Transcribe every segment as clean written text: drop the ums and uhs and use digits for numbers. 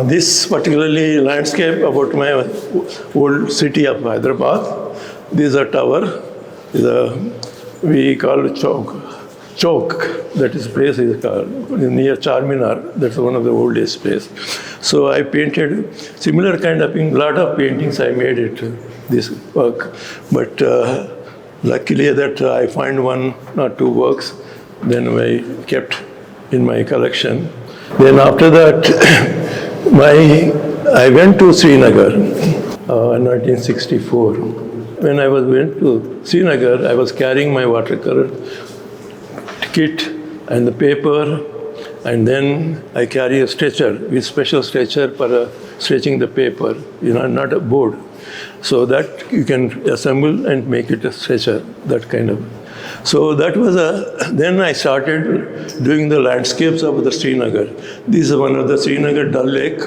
This particularly landscape about my old city of Hyderabad. This is a tower. We call it Chowk. That is place is called near Charminar. That's one of the oldest place. So I painted similar kind of thing. Lot of paintings I made it this work, but luckily that I find one or two works. Then I kept in my collection. Then after that. I went to Srinagar in 1964. When I went to Srinagar, I was carrying my watercolor kit and the paper, and then I carry a stretcher with special stretcher for stretching the paper, not a board. So that you can assemble and make it a stretcher, that kind of. So that was then I started doing the landscapes of the Srinagar. This is one of the Srinagar Dal Lake.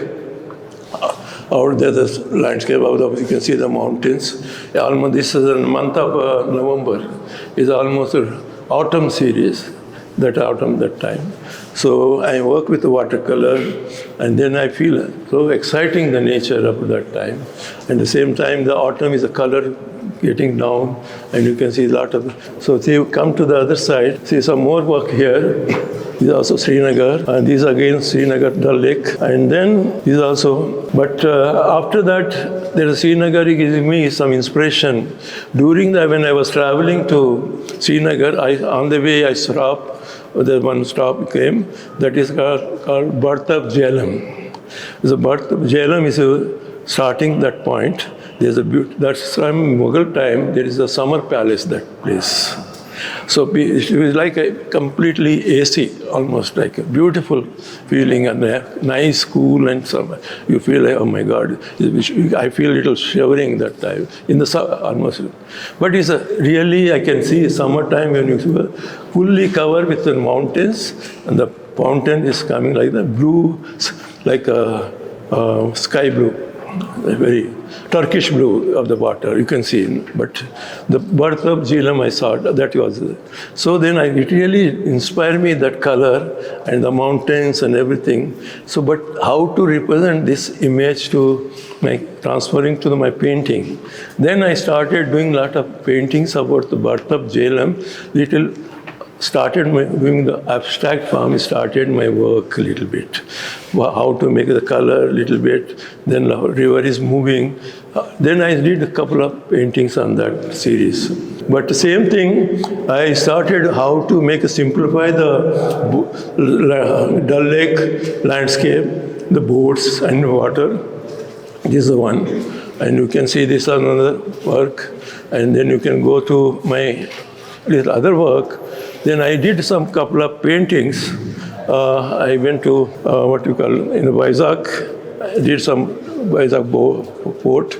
Out there, the landscape of you can see the mountains. Almost this is in the month of November. Is almost an autumn series. That time. So I work with the watercolor, and then I feel so exciting the nature of that time. And at the same time, the autumn is a color getting down, and you can see a lot of. So if you come to the other side, see some more work here. This is also Srinagar, and this again Srinagar Dal Lake, and then this also. But after that, there is Srinagar gives me some inspiration. During when I was traveling to Srinagar, on the way I stopped. The one stop came, that is called Birth of Jhelum. The Birth of Jhelum is starting that point. There's that's from Mughal time, there is a summer palace, that place. So it was like a completely AC, almost like a beautiful feeling, and nice, cool, and some. You feel like, oh my God, I feel a little shivering that time in the almost. But it's really, I can see summertime when you fully covered with the mountains, and the fountain is coming like the blue, like a sky blue, a very Turkish blue of the water, you can see. But the Birth of Jhelum, I saw that was. So then it really inspired me, that color and the mountains and everything. So, but how to represent this image to transferring to my painting. Then I started doing a lot of paintings about the Birth of Jhelum. Started doing the abstract form, started my work a little bit. How to make the color a little bit, then the river is moving. Then I did a couple of paintings on that series. But the same thing, I started how to simplify the Dal Lake landscape, the boats and water. This is the one. And you can see this another work. And then you can go to my little other work. Then I did some couple of paintings. I went to in Vizag. I did some Vizag port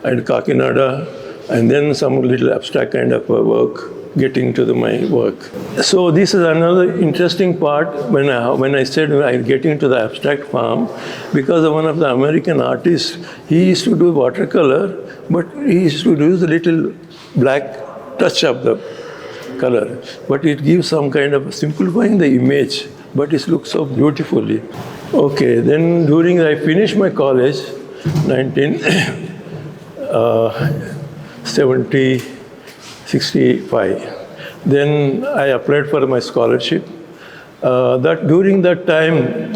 and Kakinada, and then some little abstract kind of work getting to my work. So this is another interesting part when I said I'm getting to the abstract form, because one of the American artists, he used to do watercolor, but he used to use a little black touch of the color, but it gives some kind of simplifying the image, but it looks so beautifully. Okay, then during I finished my college, 65. Then I applied for my scholarship. During that time,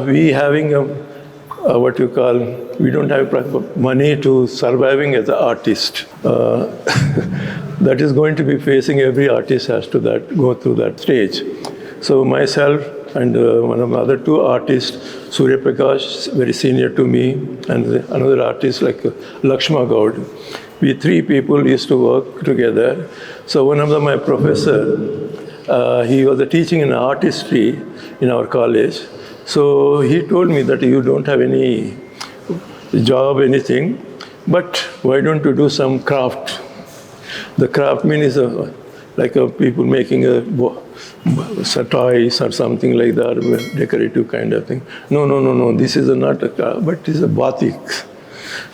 we having we don't have money to surviving as an artist. That is going to be facing every artist has to go through that stage. So myself and one of the other two artists, Surya Prakash, very senior to me, and another artist like Lakshma Gaud. We three people used to work together. So one of my professor, he was teaching in art history in our college. So he told me that you don't have any job, anything, but why don't you do some craft? The craftsman is like a people making a toys or something like that, decorative kind of thing. No. This is not a craft, but it is a batik.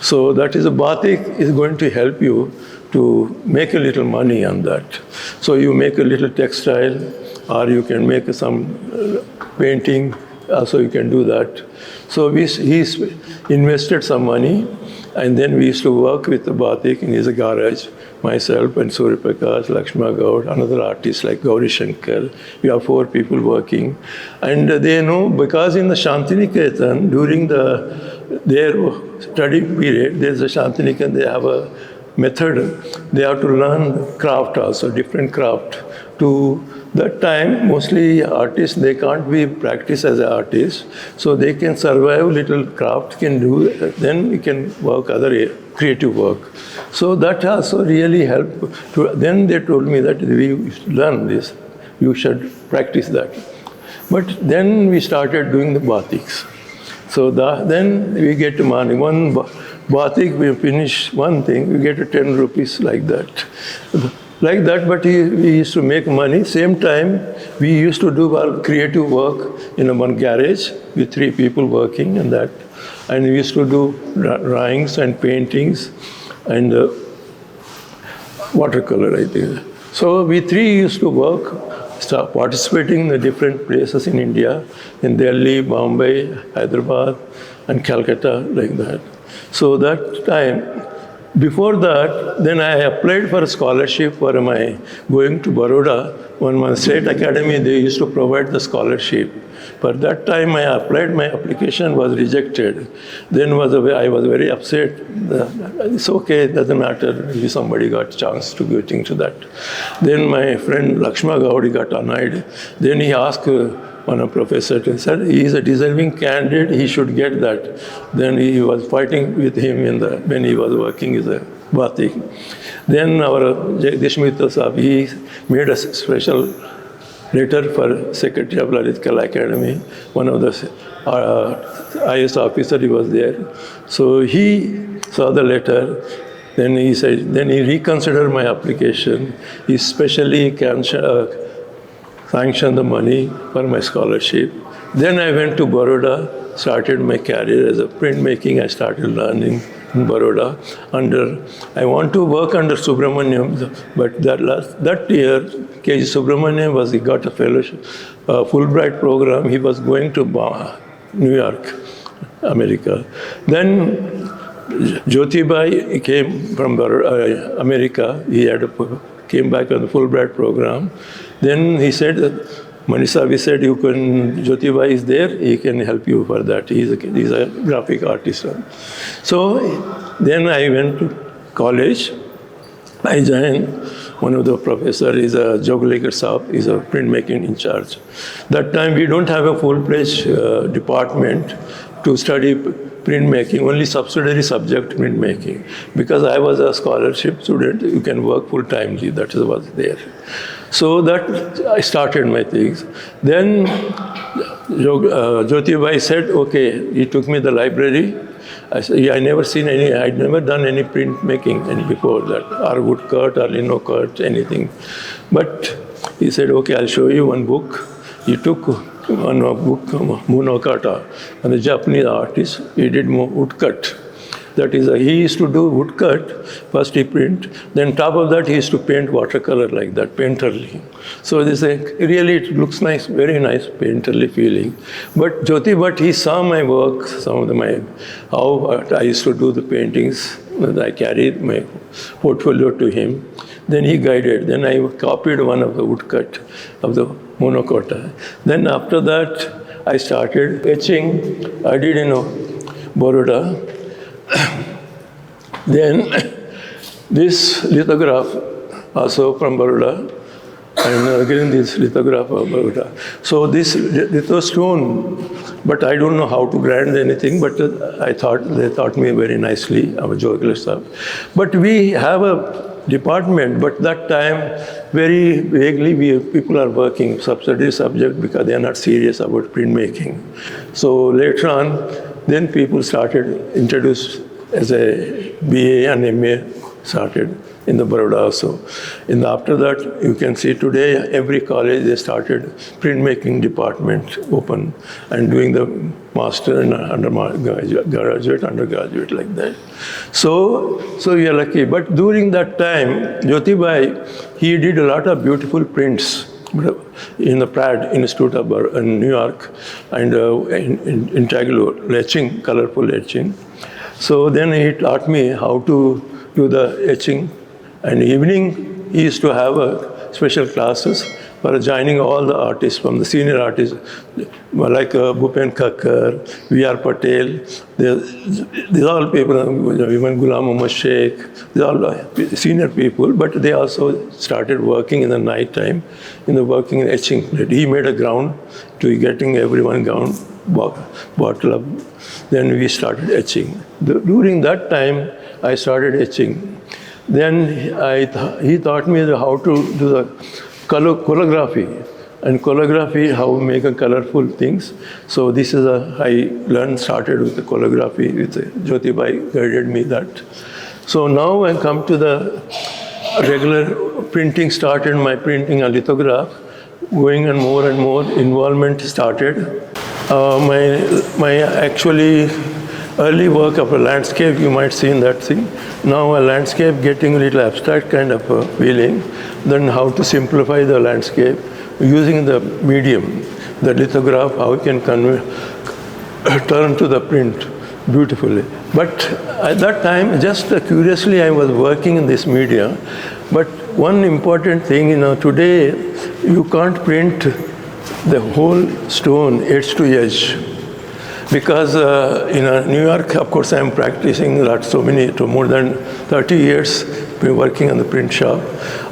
So that is a batik is going to help you to make a little money on that. So you make a little textile, or you can make some painting. Also, you can do that. So he invested some money, and then we used to work with the batik in his garage. Myself and Surya Prakash, Lakshma Gaud, another artist like Gauri Shankar. We have 4 people working. And they know, because in the Shantiniketan, during their study period, there's a Shantiniketan, they have a method. They have to learn craft also, different craft. To that time, mostly artists, they can't be practiced as an artist. So they can survive little craft, can do, then we can work other creative work. So that also really helped. Then they told me that we learn this, you should practice that. But then we started doing the batiks. So then we get money. One batik, we finish one thing, we get 10 rupees like that. Like that, but we used to make money. Same time, we used to do our creative work in one garage with 3 people working in that. And we used to do drawings and paintings and watercolor, I think. So we 3 used to work, start participating in the different places in India, in Delhi, Bombay, Hyderabad, and Calcutta, like that. So that time, before that, then I applied for a scholarship for my going to Baroda. When my state academy, they used to provide the scholarship. But that time I applied, my application was rejected. Then I was very upset. It's okay, it doesn't matter. Maybe somebody got a chance to get into that. Then my friend Lakshma Gaudi got annoyed. Then he asked one professor and said, he is a deserving candidate, he should get that. Then he was fighting with him when he was working as a batik. Then our Deshmita Sahib, he made a special letter for Secretary of Lalit Kala Academy. One of the IS officer, he was there. So he saw the letter. Then he said, then he reconsidered my application. He specially sanctioned the money for my scholarship. Then I went to Baroda, started my career as a printmaking. I started learning in Baroda. I want to work under Subramaniam, but that year, K.G. Subramaniam he got a fellowship, Fulbright program. He was going to New York, America. Then Jyotibai came from America. He came back on the Fulbright program. Then he said, Manisha, we said, Jyotibai is there, he can help you for that. He's a graphic artist. So then I went to college. I joined one of the professors, is a Joglekar Saab, is a printmaking in charge. That time we don't have a full-fledged department to study printmaking, only subsidiary subject printmaking. Because I was a scholarship student, you can work full-timely, that was there. So that I started my things. Then Jyotibai said, okay, he took me to the library. I said, I never seen I'd never done any printmaking before that, or woodcut, or lino cut, anything. But he said, okay, I'll show you one book. He took one book, Munokata, and the Japanese artist, he did woodcut. That is, he used to do woodcut, first he print, then top of that he used to paint watercolor like that, painterly. So this really it looks nice, very nice, painterly feeling. But he saw my work, how I used to do the paintings, I carried my portfolio to him. Then he guided, then I copied one of the woodcut of the Monokota. Then after that, I started etching, I did in Baroda. Then this lithograph also from Baroda, and again this lithograph of Baroda. So this litho stone, but I don't know how to grind anything, but they taught me very nicely, our Joglekar Saab. But we have a department, but that time very vaguely people are working subsidiary subject because they are not serious about printmaking. So later on, then people started introduced as a BA and MA started in the Baroda also. After that, you can see today, every college, they started printmaking department open and doing the master and undergraduate, like that. So we are lucky. But during that time, Jyotibai, he did a lot of beautiful prints in the Pratt Institute of in New York, and in intaglio, etching, colorful etching. So then he taught me how to do the etching, and evening he used to have special classes for joining all the artists, from the senior artists like Bhupen Kakkar, V.R. Patel. These all people, even Ghulam Muhammad Sheikh, these all senior people, but they also started working in the night time, working in etching. He made a ground to getting everyone ground, bottle up. Then we started etching. During that time, I started etching. Then he taught me how to do the colorography, and colorography, how to make a colorful things. So this is started with the colorography, with Jyotibai guided me that. So now I come to the regular printing, started my printing a lithograph, going and more involvement started. My actually early work of a landscape, you might see in that thing. Now a landscape getting a little abstract kind of a feeling. Then how to simplify the landscape using the medium, the lithograph, how you can turn to the print beautifully. But at that time, just curiously, I was working in this media. But one important thing, today you can't print the whole stone edge to edge. Because in New York, of course, I'm practicing more than 30 years working on the print shop.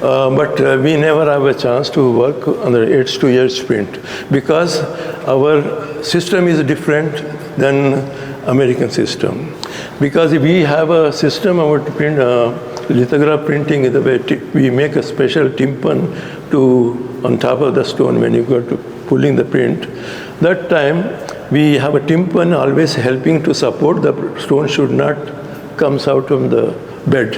But we never have a chance to work on the edge-to-edge print, because our system is different than American system. Because we have a system about print, lithograph printing is the way we make a special tympan on top of the stone when you go to pulling the print. That time, we have a tympan always helping to support the stone should not comes out from the bed.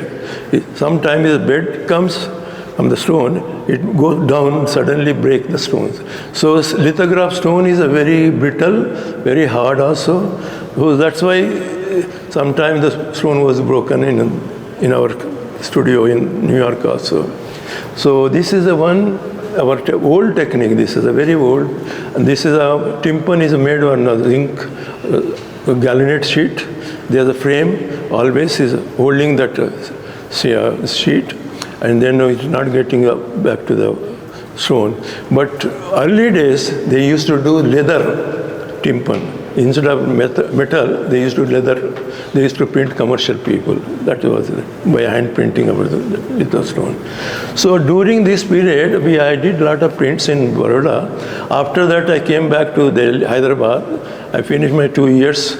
Sometimes the bed comes from the stone, it goes down, suddenly break the stones. So lithograph stone is a very brittle, very hard also. So that's why sometimes the stone was broken in our studio in New York also. So this is our old technique. This is a very old, and this is a tympan is made on a zinc galvanite sheet. There's a frame, always is holding that sheet, and then it's not getting back to the stone. But early days, they used to do leather tympan. Instead of metal, they used to leather. They used to print commercial people. That was by hand printing of the litho stone. So during this period, I did a lot of prints in Baroda. After that, I came back to Hyderabad. I finished my 2 years.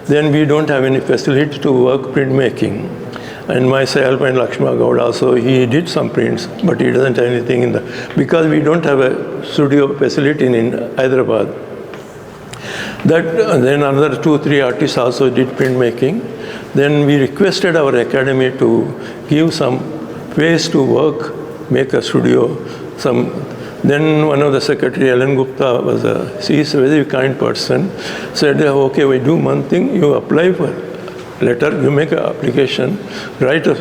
Then we don't have any facility to work printmaking. And myself and Lakshma Gaud also, he did some prints, but he doesn't have anything because we don't have a studio facility in Hyderabad. Then another 2-3 artists also did printmaking. Then we requested our academy to give some place to work, make a studio. Then one of the secretary, Ellen Gupta, she is a very kind person, said, okay, we do one thing, you apply for letter, you make an application, write a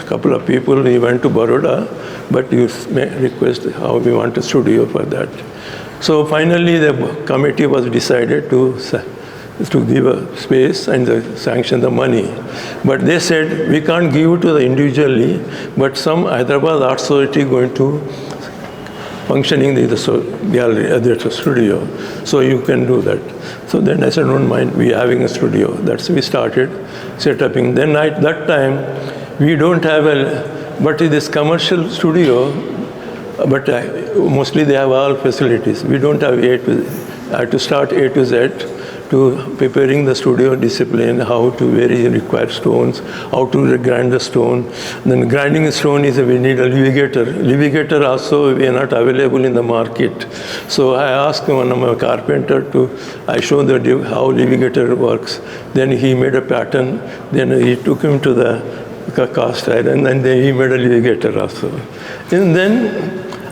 couple of people, we went to Baroda, but you may request how we want a studio for that. So finally, the committee was decided to give a space and sanction the money. But they said, we can't give it to the individually, but some Hyderabad Art Society going to functioning the gallery, the studio. So you can do that. So then I said, don't mind, we having a studio. That's we started setting. Then at that time, we don't have but in this commercial studio, but mostly they have all facilities. We don't have I had to start A to Z to preparing the studio discipline, how to require stones, how to grind the stone. Then grinding the stone we need a levigator. Levigator also we are not available in the market. So I asked one of my carpenter I showed how levigator works. Then he made a pattern. Then he took him to the cast iron, and then he made a alligator also. And then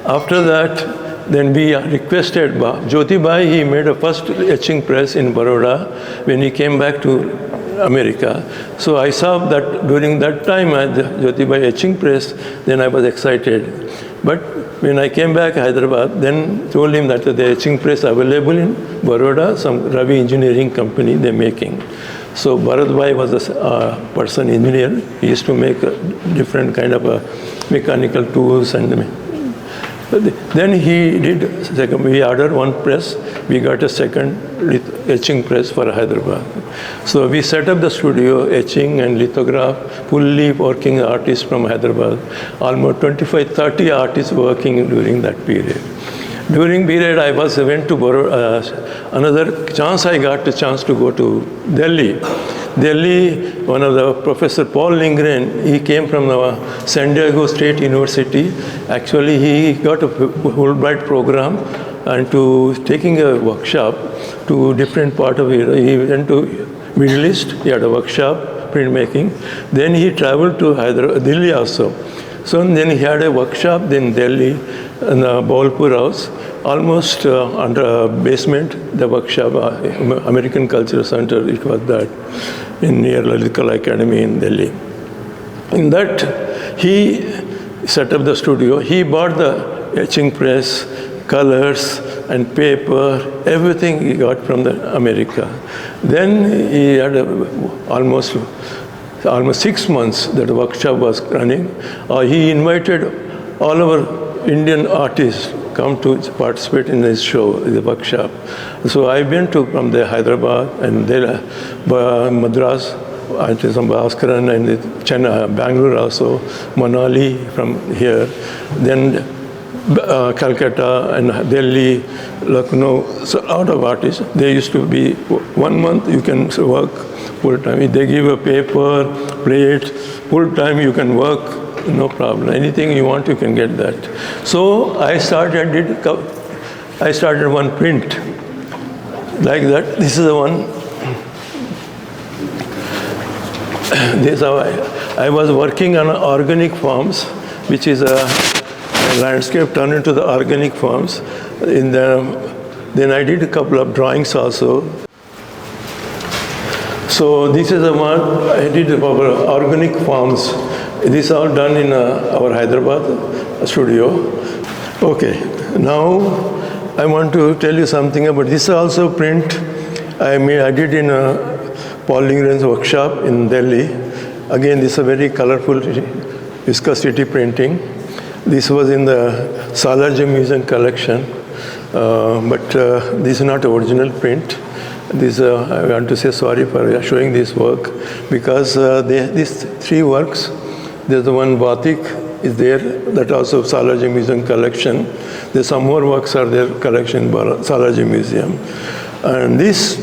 after that, then we requested Jyotibai, he made a first etching press in Baroda when he came back to America. So I saw that during that time at the Jyotibai etching press, then I was excited. But when I came back to Hyderabad, then told him that the etching press available in Baroda, some Ravi engineering company they're making. So Bharat Bhai was a person engineer. He used to make different kind of mechanical tools and then he did, we ordered one press, we got a second etching press for Hyderabad. So we set up the studio, etching and lithograph, fully working artists from Hyderabad, almost 25, 30 artists working during that period. During period, I went to another chance I got a chance to go to Delhi. Delhi, one of the Professor Paul Lindgren, he came from the San Diego State University. Actually, he got a Fulbright program and to taking a workshop to different part of it. He went to Middle East, he had a workshop, printmaking. Then he traveled to Delhi also. So then he had a workshop in Delhi in the Bowlpur House, almost under a basement, the workshop, American Cultural Center, it was that, in near Lalita Academy in Delhi. In that, he set up the studio. He bought the etching press, colors, and paper, everything he got from America. Then he had almost 6 months that the workshop was running. He invited all our Indian artists come to participate in this show, the workshop. So I went to from the Hyderabad and then Madras, Bhaskaran and Bengaluru also, Manali from here, then Calcutta and Delhi, Lucknow, so a lot of artists. They used to be 1 month you can work full time. If they give a paper, plate, full time you can work. No problem. Anything you want, you can get that. So I started one print like that. This is the one. This is how I was working on organic forms, which is a landscape turned into the organic forms. Then I did a couple of drawings also. So this is the one I did for organic forms. This is all done in our Hyderabad studio. Okay, now I want to tell you something about this. Is also print I did in Paul Lindgren's workshop in Delhi. Again, this is a very colorful viscosity printing. This was in the Salarjee Museum collection, but this is not original print. This I want to say sorry for showing this work because these three works. There's the one Batik is there, that also Salarjee Museum collection. There's some more works are there collection in Salarjee Museum. And this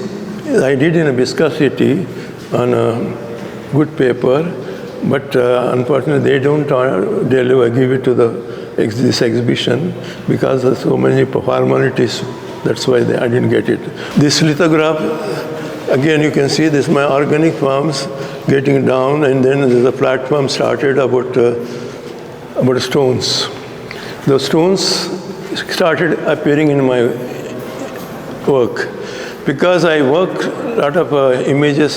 I did in a viscosity on a good paper, but unfortunately they don't give it to this exhibition because there's so many formalities. That's why I didn't get it. This lithograph, again you can see this my organic forms getting down, and then the platform started about stones. The stones started appearing in my work because I worked a lot of images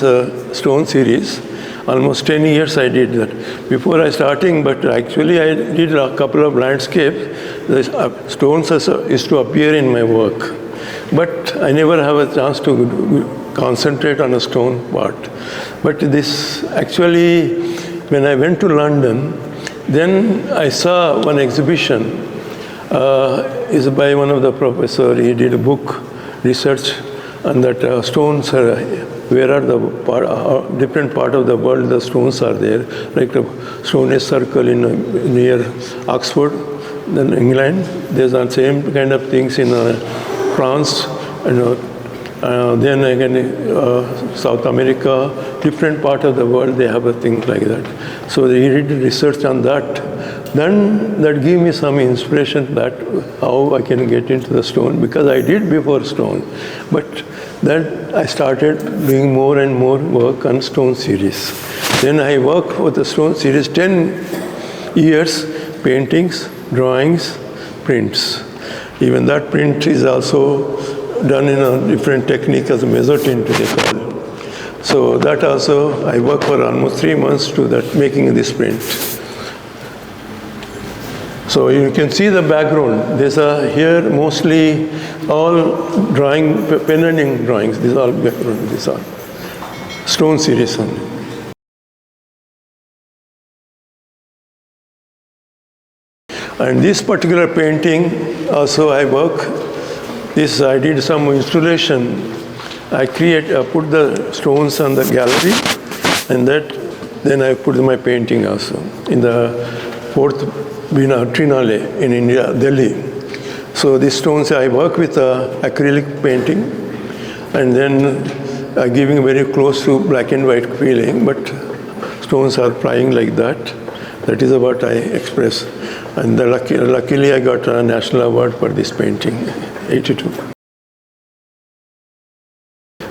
stone series. Almost 10 years I did that before I starting, but actually I did a couple of landscapes. The stones used to appear in my work, but I never have a chance to concentrate on a stone part. But this actually, when I went to London, then I saw one exhibition is by one of the professor. He did a book research on that stones are, where are the different part of the world the stones are there, like the Stone Circle in near Oxford, then England. There's the same kind of things in France, and then again South America, different part of the world they have a thing like that. So he did research on that. Then that gave me some inspiration that how I can get into the stone, because I did before stone, but Then I started doing more and more work on stone series. Then I worked with the stone series 10 years, paintings, drawings, prints. Even that print is also done in a different technique as a mezzotint they call it. So that also I worked for almost 3 months to that making this print. So you can see the background. These are here mostly all drawing, pen and ink drawings. These are all background. These are stone series only. And this particular painting also I work. This I did some installation. I put the stones on the gallery, and then I put my painting also in the 4th Trinale in India, Delhi. So these stones I work with acrylic painting, and then giving very close to black and white feeling, but stones are flying like that. That is what I express. And luckily I got a national award for this painting, 82.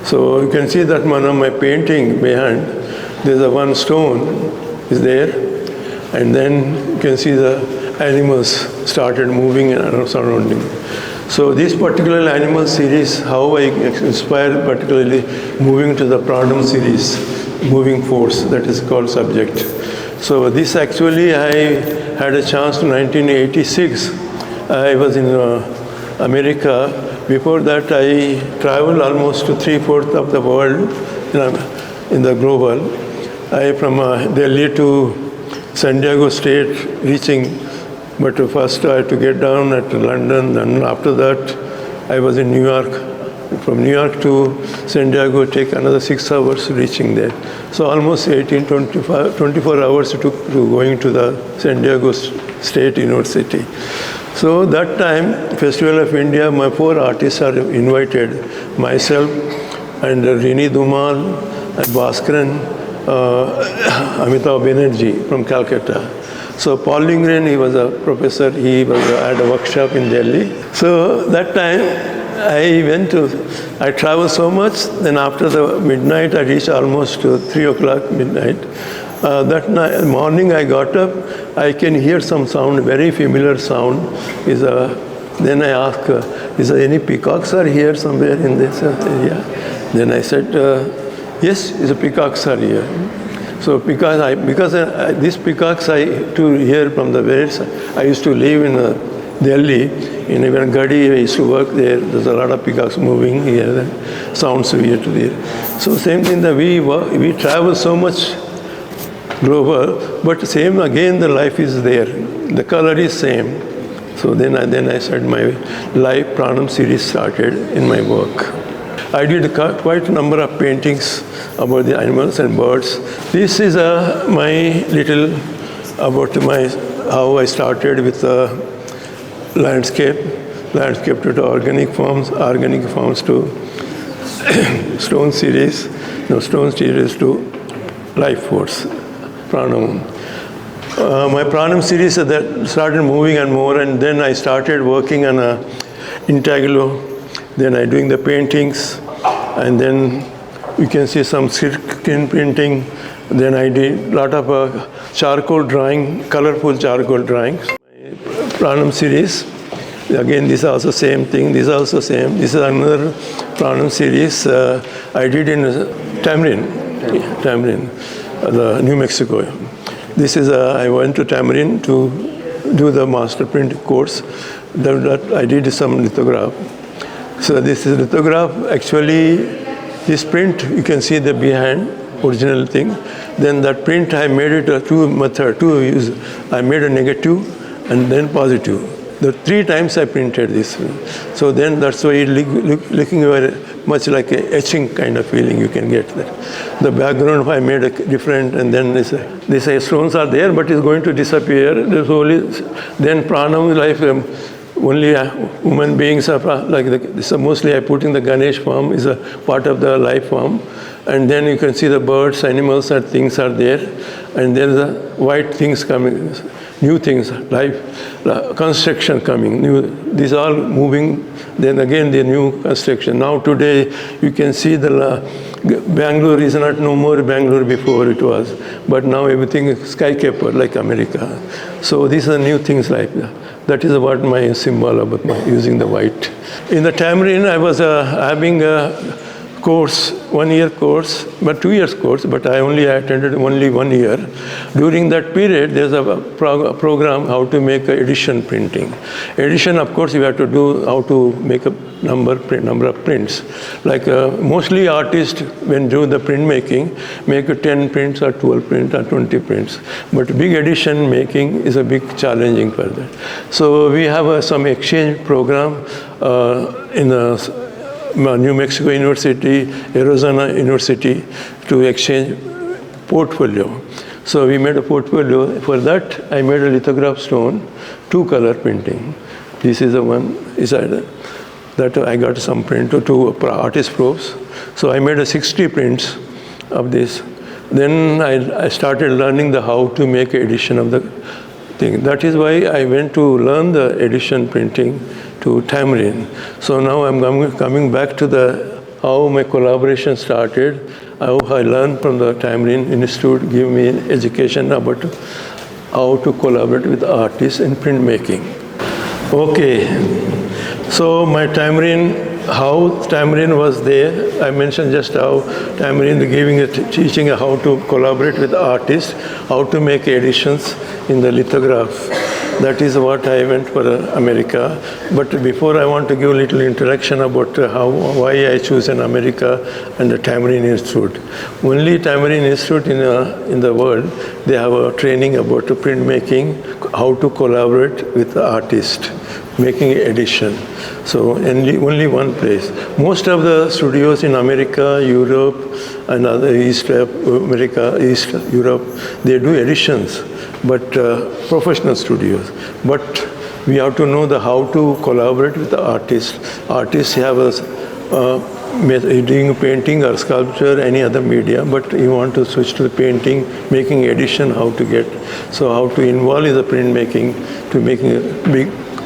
So you can see that one of my painting behind, there's a one stone is there, and then you can see the animals started moving and surrounding. So this particular animal series, how I inspired particularly moving to the Pranam series, moving force, that is called subject. So this actually I had a chance in 1986. I was in America. Before that I traveled almost to 3/4 of the world in the global. I from Delhi to San Diego State reaching, but first I had to get down at London, and after that I was in New York. From New York to San Diego take another 6 hours reaching there. So almost 24 hours it took to going to the San Diego State University. So that time, Festival of India, my 4 artists are invited, myself and Rini Dhumal and Bhaskaran, Amitabh Banerjee from Calcutta. So Paul Lindgren, he was a professor, he had a workshop in Delhi. So that time, I traveled so much, then after the midnight, I reached almost to 3 o'clock midnight. That night, morning I got up, I can hear some sound, very familiar sound. Then I asked, is there any peacocks are here somewhere in this area? Then I said, yes, peacocks are here. So because these peacocks I to hear from the birds, I used to live in Delhi, in even Gadi, I used to work there. There's a lot of peacocks moving here, sounds weird to hear. So same thing that we travel so much global, but same again the life is there. The color is same. So then I said my life Pranam series started in my work. I did quite a number of paintings about the animals and birds. This is my little about how I started with landscape to organic forms to stone series to life force, Pranam. My Pranam series that started moving and more, and then I started working on intaglio. Then I doing the paintings, and then you can see some skin printing. Then I did a lot of charcoal drawing, colorful charcoal drawings. Pranam series. Again, this is also same thing. This is also same. This is another Pranam series I did in Tamarind, New Mexico. This is I went to Tamarind to do the master print course. That I did some lithograph. So this is lithograph. Actually, this print you can see the behind original thing. Then that print I made it two use. I made a negative and then positive. The 3 times I printed this. So then that's why it looking very much like a etching kind of feeling you can get there. The background I made different, and then these stones are there, but it's going to disappear. There's only then Pranam life only human beings are like this. Mostly I put in the Ganesh form, is a part of the life form. And then you can see the birds, animals, and things are there. And then the white things coming, new things, life, construction coming, new, these are all moving. Then again the new construction. Now today you can see the Bangalore is not no more Bangalore before it was. But now everything is skyscraper like America. So these are new things like that. That is what my symbol about my using the white. In the Tamarind, I was having a course, 1 year course, but 2 years course, but I only attended only 1 year. During that period, there's a program how to make edition printing. Edition, of course, you have to do how to make a number of prints. Like mostly artists, when do the printmaking, make 10 prints or 12 prints or 20 prints. But big edition making is a big challenging for that. So we have some exchange program in New Mexico University, Arizona University to exchange portfolio. So we made a portfolio. For that, I made a lithograph stone, 2-color printing. This is the one inside that I got some print to 2 artist proofs. So I made 60 prints of this. Then I started learning how to make edition of the thing. That is why I went to learn the edition printing to Tamarind. So now I'm coming back to how my collaboration started, how I learned from the Tamarind Institute, give me education about how to collaborate with artists in printmaking. Okay, so my Tamarind, how Tamarind was there, I mentioned just how Tamarind teaching how to collaborate with artists, how to make editions in the lithograph. That is what I went for America. But before I want to give a little introduction about why I choose in America and the Tamarind Institute. Only Tamarind Institute in the world, they have a training about printmaking, how to collaborate with the artist, making edition. So only one place. Most of the studios in America, Europe, and other East America, East Europe, they do editions, but professional studios. But we have to know how to collaborate with the artists. Artists have doing painting or sculpture, any other media, but you want to switch to the painting, making edition, how to get. So how to involve in the printmaking to making a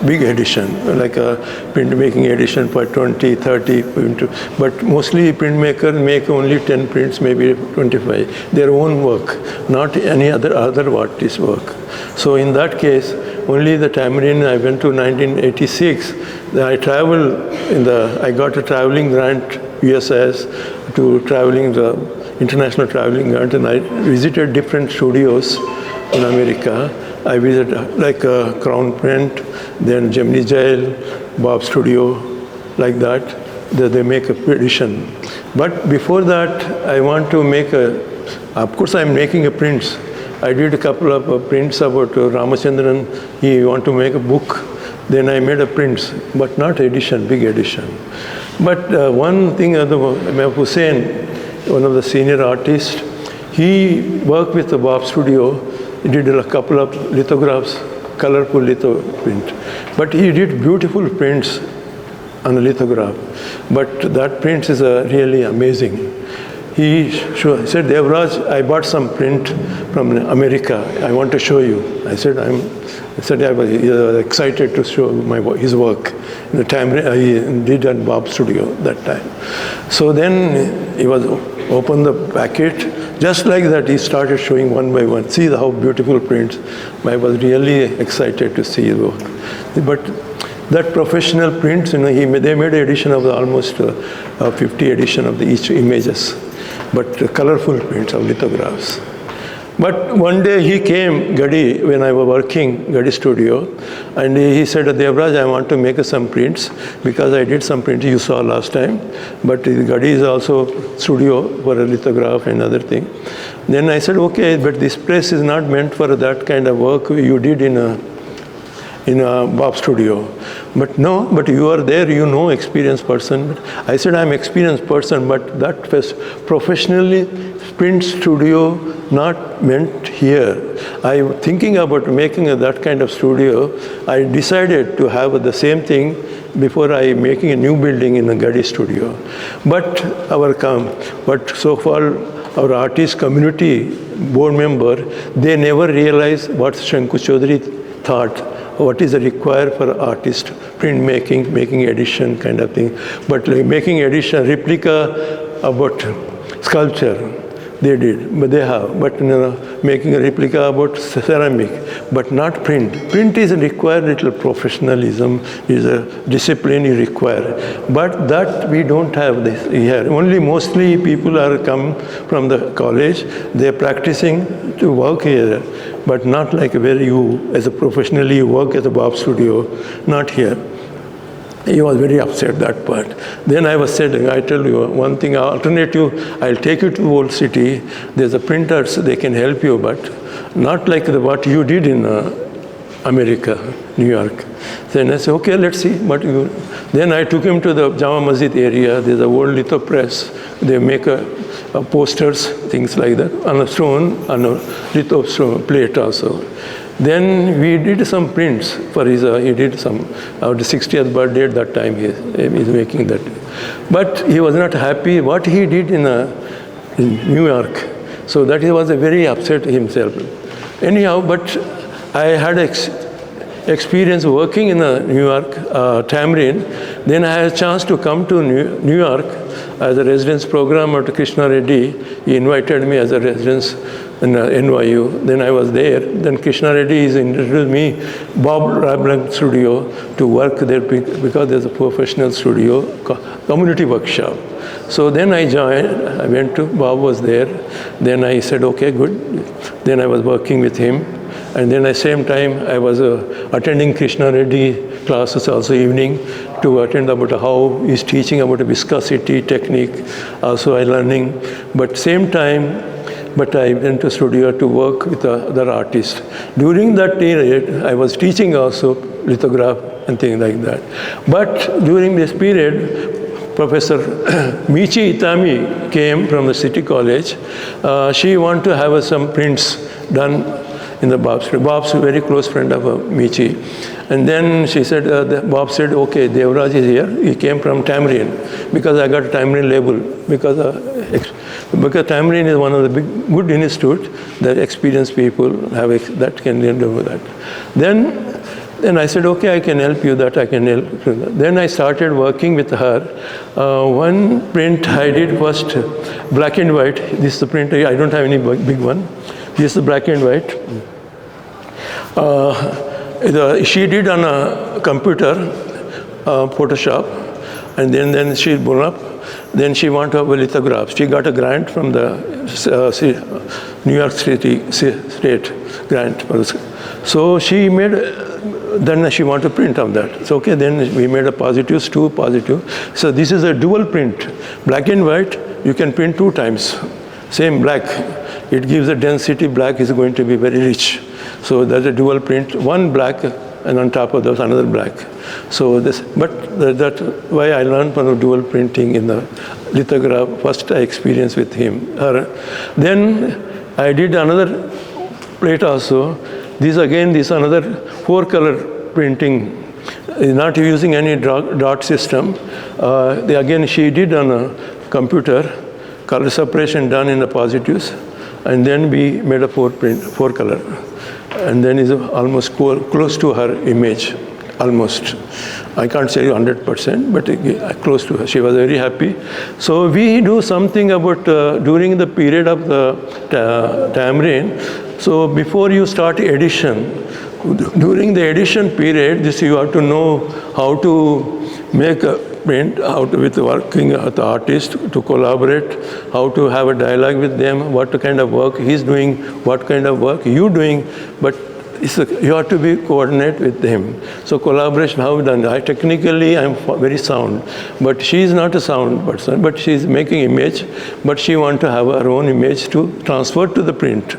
big edition, like a printmaking edition for 20, 30, but mostly printmaker make only 10 prints, maybe 25, their own work, not any other artist's work. So in that case, only the Tamarind, I went to 1986, I traveled I got a traveling grant, USS, to traveling, the international traveling grant, and I visited different studios in America. I visited like Crown Print, then Gemini Jail, Bob Studio, like that. They make a edition. But before that, I want to make of course I'm making a prints. I did a couple of prints about Ramachandran. He want to make a book. Then I made a prints, but not edition, big edition. But one thing, Hussein, one of the senior artists, he worked with the Bob Studio. He did a couple of lithographs, colorful litho print. But he did beautiful prints on a lithograph. But that print is really amazing. He said, Devraj, I bought some print from America. I want to show you. I said, I was excited to show his work. In the time he did at Bob Studio that time. So then he was opened the packet. Just like that, he started showing one by one. See how beautiful prints. I was really excited to see his work. But that professional prints, they made an edition of almost 50 edition of each images, but colorful prints of lithographs. But one day he came, Gadi, when I was working, Gadi Studio, and he said, Devraj, I want to make some prints because I did some prints you saw last time. But Gadi is also studio for a lithograph and other thing. Then I said, okay, but this place is not meant for that kind of work you did in in a Bob studio. But no, but you are there, you know, experienced person. I said, I'm experienced person, but that was professionally print studio not meant here. I was thinking about making that kind of studio. I decided to have the same thing before I making a new building in a Gadi studio. But so far our artist community board member, they never realized what Shanku Chaudhary thought, what is required for artist, print making edition kind of thing. But like making edition, replica about sculpture, they did, but they have. But making a replica about ceramic, but not print. Print is required little professionalism, is a discipline you require. But that we don't have this here. Only mostly people are come from the college, they're practicing to work here, but not like where you, as a professionally, you work at a Bob studio, not here. He was very upset that part. Then I was saying, I tell you one thing, alternative, I'll take you to the old city. There's a printers, they can help you, but not like what you did in America, New York. Then I said, okay, let's see. Then I took him to the Jama Masjid area. There's a old litho press. They make posters, things like that, on a stone, on a litho stone plate also. Then we did some prints for his, he did some, our 60th birthday at that time, he's making that. But he was not happy what he did in New York. So that he was very upset himself. Anyhow, but I had experience working in New York, Tamarind. Then I had a chance to come to New York as a residence program at Krishna Reddy. He invited me as a residence in NYU. Then I was there. Then Krishna Reddy introduced me Bob Rablanc studio to work there because there's a professional studio, community workshop. So then I joined, I went to, Bob was there. Then I said, okay, good. Then I was working with him. And then at the same time, I was attending Krishna Reddy classes also evening to attend about how he's teaching about viscosity technique. Also I learning. But same time, I went to studio to work with other artists. During that period, I was teaching also lithograph and things like that. But during this period, Professor Michi Itami came from the City College. She wanted to have some prints done in the Bob's. Bob's a very close friend of Michi. And then she said, Bob said, okay, Devraj is here. He came from Tamarind because I got a Tamarind label. Because Tamarind is one of the good institutes that experienced people have that can do that. Then I said, okay, I can help you, that I can help you. Then I started working with her. One print I did first, black and white. This is the print, I don't have any big one. This is black and white. She did on a computer, Photoshop, and then she blew up. Then she wanted to have a lithograph. She got a grant from the New York City State grant. So she made, then she wanted to print on that. So okay, then we made a positives, 2 positive. So this is a dual print. Black and white, you can print 2 times. Same black. It gives a density, black is going to be very rich. So there's a dual print, one black and on top of those another black. So this, but that's why I learned from dual printing in the lithograph. First I experienced with her. Then I did another plate also. This again, this another 4-color printing, not using any dot system. Again, she did on a computer, color separation done in the positives. And then we made a 4-color. And then is almost close to her image, almost. I can't say 100%, but close to her. She was very happy. So we do something about during the period of the Tamarind. So before you start edition, during the edition period, this you have to know how to make a print, how to with working with the artist to collaborate, how to have a dialogue with them, what kind of work he's doing, what kind of work you're doing. But you have to be coordinate with him. So collaboration, how done? Technically, I'm very sound, but she is not a sound person, but she is making image, but she want to have her own image to transfer to the print.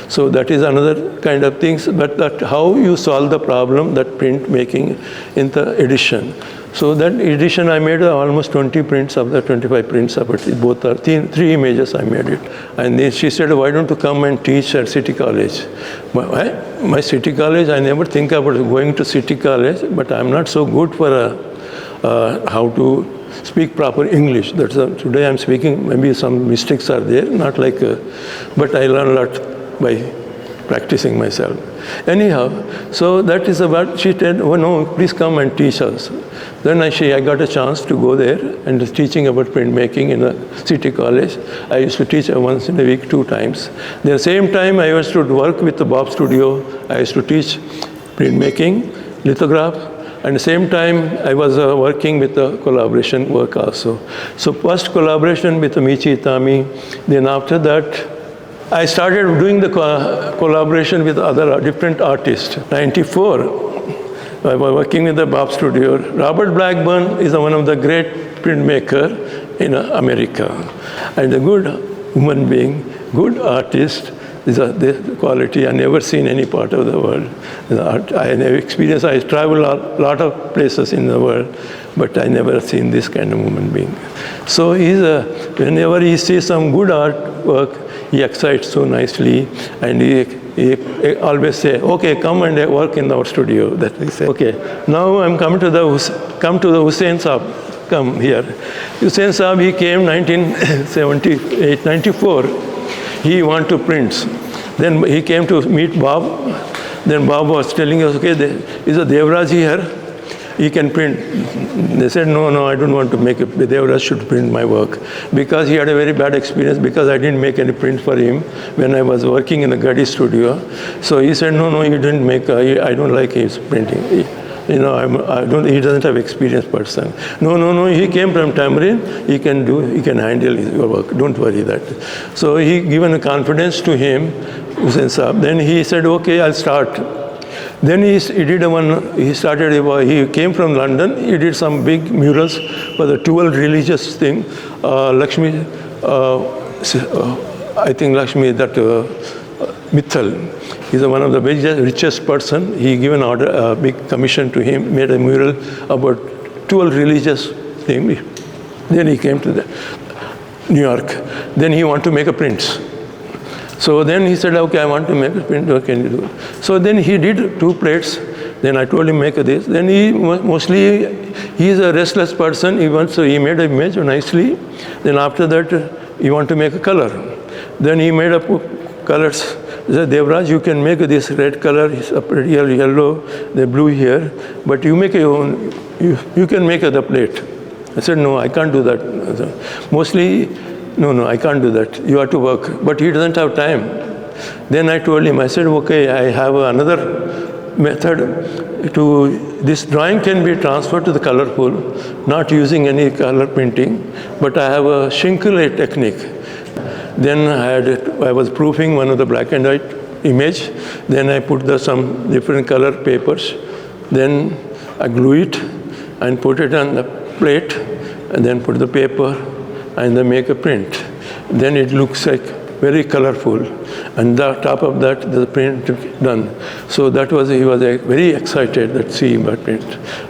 So that is another kind of things, but that how you solve the problem, that print making in the edition. So that edition I made almost 20 prints of the 25 prints of it. Both are three images I made it. And then she said, why don't you come and teach at City College? My City College, I never think about going to City College, but I'm not so good for how to speak proper English. Today I'm speaking, maybe some mistakes are there, not like, but I learn a lot by practicing myself. Anyhow, so that is about, she said, oh no, please come and teach us. Then I got a chance to go there and was teaching about printmaking in a City College. I used to teach once in a week, 2 times. At the same time, I used to work with the Bob Studio. I used to teach printmaking, lithograph, and at the same time, I was working with the collaboration work also. So first collaboration with Michi Itami, then after that, I started doing the collaboration with other different artists. 94, I was working with the Bob Studio. Robert Blackburn is one of the great printmaker in America. And a good human being, good artist, is the quality I never seen any part of the world. I never experienced, I travel a lot of places in the world, but I never seen this kind of human being. So whenever he sees some good artwork, he excites so nicely, and he always say, okay, come and work in our studio. That he say, okay. Now I'm coming to the Hussain Saab. Come here. Hussain Saab, he came 1978, 94. He want to print. Then he came to meet Bob. Then Bob was telling us, okay, is a Devraj here? He can print. They said, no, I don't want to make it. Devraj should print my work. Because he had a very bad experience, because I didn't make any print for him when I was working in the Gadi studio. So he said, no, you didn't make, I don't like his printing. He doesn't have experienced person. No, he came from Tamarind, he can handle your work, don't worry that. So he given a confidence to him, Hussain Saab. Then he said, okay, I'll start. Then he came from London, he did some big murals for the 12 religious thing. Lakshmi, I think Lakshmi, that Mithal, he's one of the richest person. He given a big commission to him, made a mural about 12 religious things. Then he came to New York. Then he wanted to make a print. So then he said, okay, I want to make a print, what can you do? So then he did 2 plates. Then I told him, make this. Then he is a restless person. He made an image nicely. Then after that, he want to make a color. Then he made up colors. He said, Devraj, you can make this red color, yellow, the blue here, but you make your own, you can make the plate. I said, no, I can't do that. Mostly, no, I can't do that. You have to work. But he doesn't have time. Then I told him, I said, okay, I have another method this drawing can be transferred to the colorful, not using any color printing, but I have a chincolle technique. Then I was proofing one of the black and white image. Then I put some different color papers. Then I glue it and put it on the plate, and then put the paper, and then make a print. Then it looks like very colorful, and the top of that, the print done. So he was very excited that seeing my print.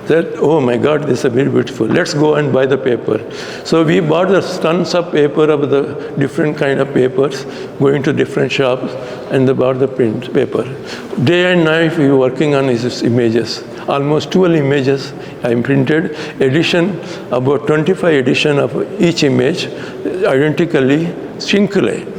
Said, oh my God, this is very beautiful. Let's go and buy the paper. So we bought the tons of paper of the different kind of papers, going to different shops, and they bought the print paper. Day and night we were working on his images. Almost 12 images I printed, about 25 edition of each image, identically chincolle.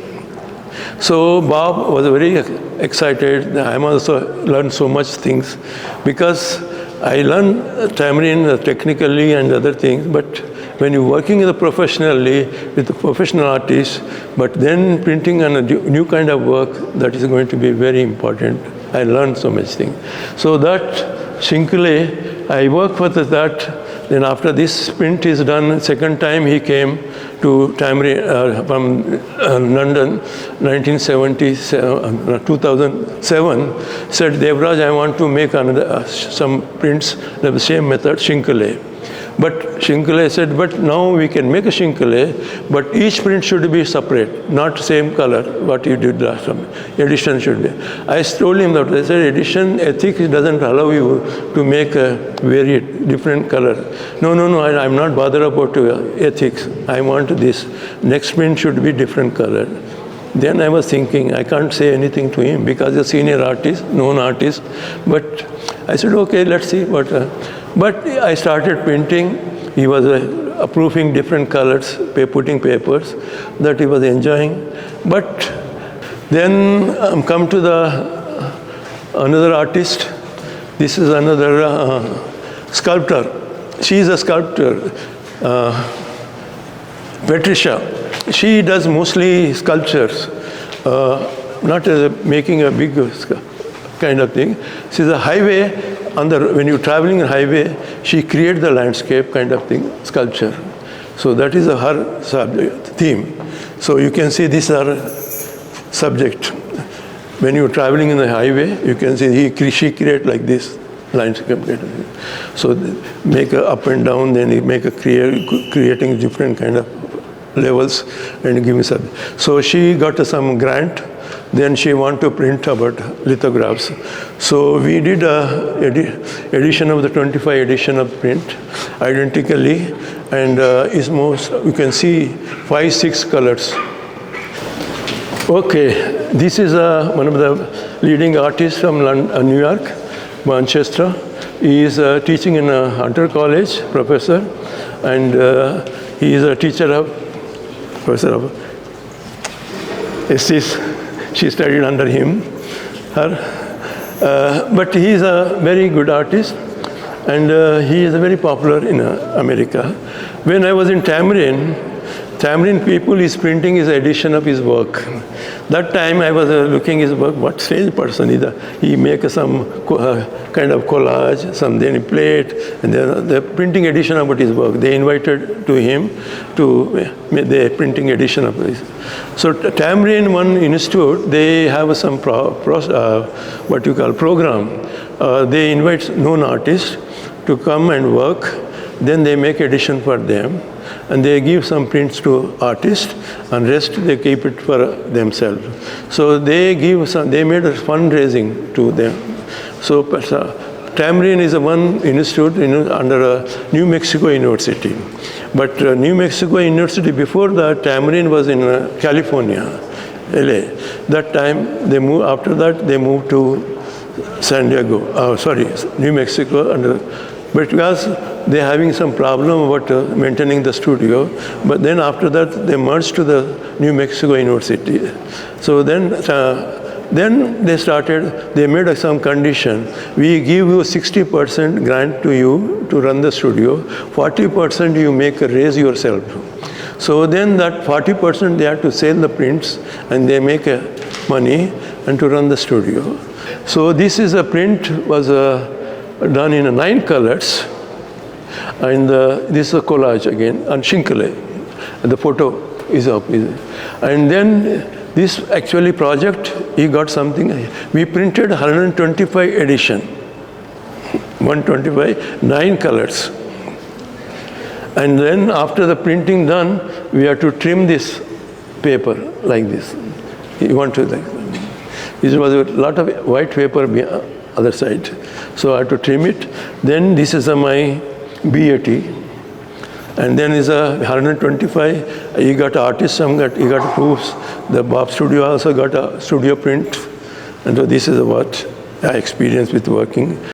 So Bob was very excited. I also learned so much things, because I learned Tamarind technically and other things, but when you're working professionally with a professional artist, but then printing on a new kind of work, that is going to be very important. I learned so much things. So that chincolle, I worked with that. Then after this print is done, second time he came to Tamarind from London, 1977, 2007, said, Devraj, I want to make another, some prints of the same method, chincolle. But chincolle said, but now we can make a chincolle, but each print should be separate, not same color, what you did last time. Edition should be. I told him that, I said, edition ethics doesn't allow you to make a very different color. No, I'm not bothered about ethics. I want this. Next print should be different color. Then I was thinking, I can't say anything to him because he's a senior artist, known artist. But I said, okay, let's see what. But I started printing. He was approving different colors, putting papers that he was enjoying. But then come to another artist. This is another sculptor. She is a sculptor, Patricia. She does mostly sculptures, not making a big kind of thing. She's a highway. When you're traveling on highway, she creates the landscape kind of thing, sculpture. So that is her subject, theme. So you can see these are subject. When you're traveling in the highway, you can see she creates like this landscape. So make a up and down, then you make a creating different kind of levels and give me some. So she got some grant. Then she wanted to print about lithographs. So we did a edition of the 25 edition of print identically, and is most, you can see 5-6 colors. Okay, this is one of the leading artists from New York, Manchester. He is teaching in Hunter College, professor, and he is a professor of essays. She studied under him, but he is a very good artist, and he is very popular in America. When I was in Tamarind people is printing his edition of his work. That time I was looking his work, what strange person is that. He makes some kind of collage, some then he played, and the printing edition about his work. They invited to him to make the printing edition of this. So Tamarind one institute, they have some what you call program. They invite known artists to come and work. Then they make edition for them, and they give some prints to artists, and rest they keep it for themselves. So they made a fundraising to them. So Tamarind is one institute under New Mexico University. But New Mexico University, before that, Tamarind was in California, LA. That time they moved. After that, they moved to New Mexico, but because they're having some problem about maintaining the studio, but then after that they merged to the New Mexico University. So then they made some condition. We give you 60% grant to you to run the studio, 40% you raise yourself. So then that 40% they have to sell the prints and they make money and to run the studio. So this is a print was done in 9 colors, and this is a collage again, and chincolle. The photo is up. And then this actually project, he got something. We printed 125 edition, 125, 9 colors. And then after the printing done, we have to trim this paper like this. You want to like, this was a lot of white paper other side. So I have to trim it. Then this is my BAT. And then is a 125. He got artists, he got proofs. The Bob Studio also got a studio print. And so this is what I experienced with working.